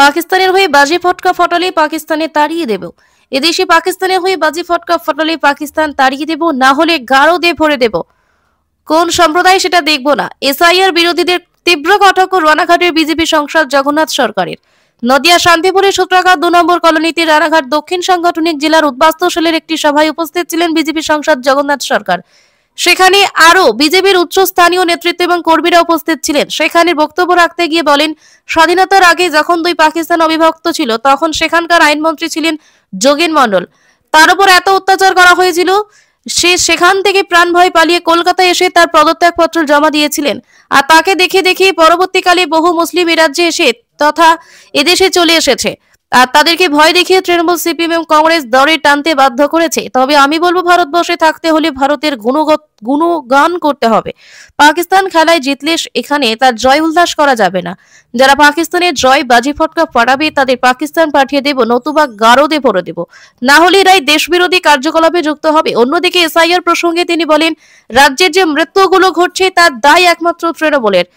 পাকিস্তানের হয়ে বাজি ফটকা ফটালে পাকিস্তানে তাড়িয়ে দেব। এদেশে পাকিস্তানের হয়ে বাজি ফটকা ফটালে পাকিস্তান তাড়িয়ে দেব, না হলে গাঢ় দিয়ে ভরে দেব। কোন সম্প্রদায় সেটা দেখব না। এসআইআর বিরোধীদের তীব্র কটাক্ষ রানাঘাটের বিজেপি সাংসদ জগন্নাথ সরকারের। নদিয়া শান্তিপুরের সূত্রাঘাট 2 নম্বর কলোনিতে রানাঘাট দক্ষিণ সাংগঠনিক জেলার উদ্বাস্তুশালের একটি সভায় উপস্থিত ছিলেন বিজেপি সাংসদ জগন্নাথ সরকার। সেখানে আরো বিজেপির উচ্চস্থানীয় নেতৃত্ব এবং কর্মীরা উপস্থিত ছিলেন। সেখানে বক্তব্য রাখতে গিয়ে বলেন, স্বাধীনতার আগে যখন 2 পাকিস্তান অবিভক্ত ছিল তখন সেখানকার আইনমন্ত্রী ছিলেন যোগেন মন্ডল। তার উপর এত অত্যাচার করা হয়েছিল, সে সেখান থেকে প্রাণ ভয় পালিয়ে কলকাতায় এসে তার পদত্যাগপত্র জমা দিয়েছিলেন। আর তাকে দেখে দেখে পরবর্তীকালে বহু মুসলিম এ রাজ্যে এসে তথা এদেশে চলে এসেছে। আর তাদেরকে ভয় দেখিয়ে তৃণমূল, সিপিএম এবং কংগ্রেস দরে টানতে বাধ্য করেছে। তবে আমি বলবো, ভারতবর্ষে থাকতে হলে ভারতের গুণগান করতে হবে। পাকিস্তান খেলায় জিতলে এখানে তার জয় উল্লাস করা যাবে না। যারা পাকিস্তানের জয় বাজি ফটকা ফাটাবে তাদের পাকিস্তান পাঠিয়ে দেব, নতুবা গারদে ভরে দেব, না হলে এরাই দেশবিরোধী কার্যকলাপে যুক্ত হবে। অন্যদিকে এসআইআর প্রসঙ্গে তিনি বলেন, রাজ্যের যে মৃত্যুগুলো ঘটছে তার দায় একমাত্র তৃণমূলের।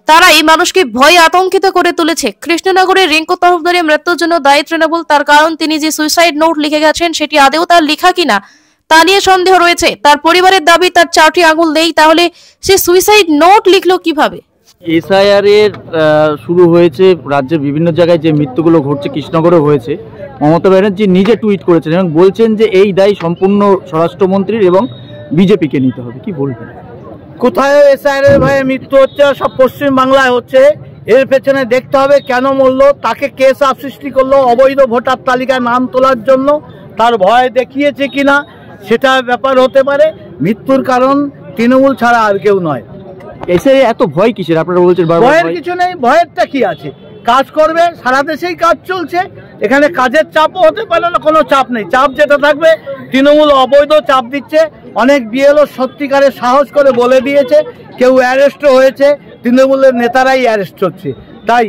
তারাই মানুষকে ভয়ে আতঙ্কিত করে তুলেছে। কৃষ্ণনগরের রিঙ্কু তরফদারের মৃত্যুর জন্য দায়ী তৃণমূল। তার কারণ, তিনি যে সুইসাইড নোট লিখে গেছেন সেটি আদেও তার লেখা কিনা তা নিয়ে সন্দেহ রয়েছে। তার পরিবারের দাবি তার 4টি আঙুল নেই, তাহলে সে সুইসাইড নোট লিখলো কিভাবে? এসআইআর এর শুরু হয়েছে রাজ্যের বিভিন্ন জায়গায়, যে মৃত্যুগুলো ঘটছে কৃষ্ণনগরে হয়েছে। মমতা ব্যানার্জি নিজে টুইট করেছেন এবং বলছেন যে এই দায় সম্পূর্ণ স্বরাষ্ট্রমন্ত্রীর এবং বিজেপিকে নিতে হবে। কি বলবেন? কোথায় এসআইআর ভয়ে মৃত্যু হচ্ছে? সব পশ্চিম বাংলায় হচ্ছে। এর পেছনে দেখতে হবে কেন মরলো, তাকে কে চাপ সৃষ্টি করলো অবৈধ ভোটার তালিকায় নাম তোলার জন্য, তার ভয় দেখিয়েছে কিনা সেটা ব্যাপার হতে পারে। মৃত্যুর কারণ তৃণমূল ছাড়া আর কেউ নয়। এসে এত ভয় কিসের? আপনারা বলছেন ভয়ের কিছু নেই। ভয়েরটা কি আছে? কাজ করবে, সারা দেশেই কাজ চলছে, এখানে কাজের চাপও হতে পারে না, কোনো চাপ নেই। চাপ যেটা থাকবে, তৃণমূল অবৈধ চাপ দিচ্ছে। অনেক বিএলও সত্যিকারের সাহস করে বলে দিয়েছে, কেউ অ্যারেস্টও হয়েছে, তৃণমূলের নেতারাই অ্যারেস্ট হচ্ছে। তাই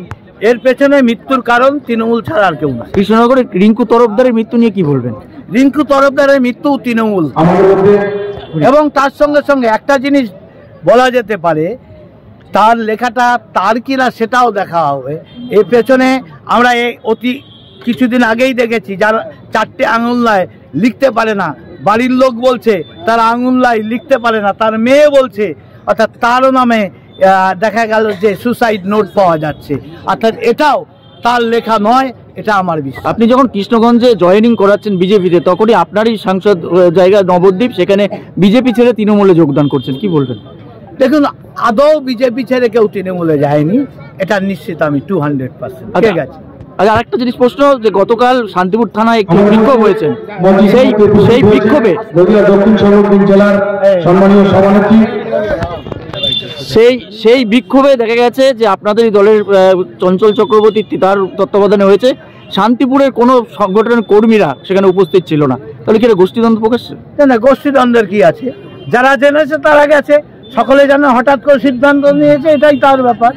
এর পেছনে মৃত্যুর কারণ তৃণমূল ছাড়া আর কেউ না। কৃষ্ণনগরের রিঙ্কু তরফদারের মৃত্যু নিয়ে কি বলবেন? রিঙ্কু তরফদারের মৃত্যু তৃণমূল। এবং তার সঙ্গে সঙ্গে একটা জিনিস বলা যেতে পারে, তার লেখাটা তার কিনা সেটাও দেখা হবে। এর পেছনে আমরা অতি কিছুদিন আগেই দেখেছি, যার 4টে আঙুল নাই লিখতে পারে না, বাড়ির লোক বলছে তার আঙুল নাই লিখতে পারে না, তার মেয়ে বলছে, অর্থাৎ তারও নামে দেখা গেল যে সুসাইড নোট পাওয়া যাচ্ছে। অর্থাৎ এটাও তার লেখা নয়, এটা আমার বিশ্বাস। আপনি যখন কৃষ্ণগঞ্জে জয়েনিং করাচ্ছেন বিজেপিতে, তখনই আপনারই সাংসদ জায়গা নবদ্বীপ, সেখানে বিজেপি ছেড়ে তৃণমূলে যোগদান করছেন। কি বলবেন? দেখুন, আদৌ বিজেপি ছেড়ে কেউ তৃণমূলে যায়নি, এটা নিশ্চিত আমি 200%। ঠিক আছে। আচ্ছা, আরেকটা জিনিস প্রশ্ন, যে গতকাল শান্তিপুর থানায় একটি বিক্ষোভ হয়েছে, সেই বিক্ষোভে দক্ষিণ সাংগঠনিক জেলার সম্মানীয় সভানেত্রী, সেই বিক্ষোভে দেখা গেছে যে আপনাদের দলের চঞ্চল চক্রবর্তী তার তত্ত্বাবধানে হয়েছে, শান্তিপুরের কোনো সংগঠনের কর্মীরা সেখানে উপস্থিত ছিল না। তাহলে কি এটা গোষ্ঠীদ্বন্দ্ব প্রকাশ? না, গোষ্ঠীদ্বন্দ্বের কি আছে? যারা জেনেছে তারা গেছে, সকলে জানে, হঠাৎ করে সিদ্ধান্ত নিয়েছে, এটাই তার ব্যাপার।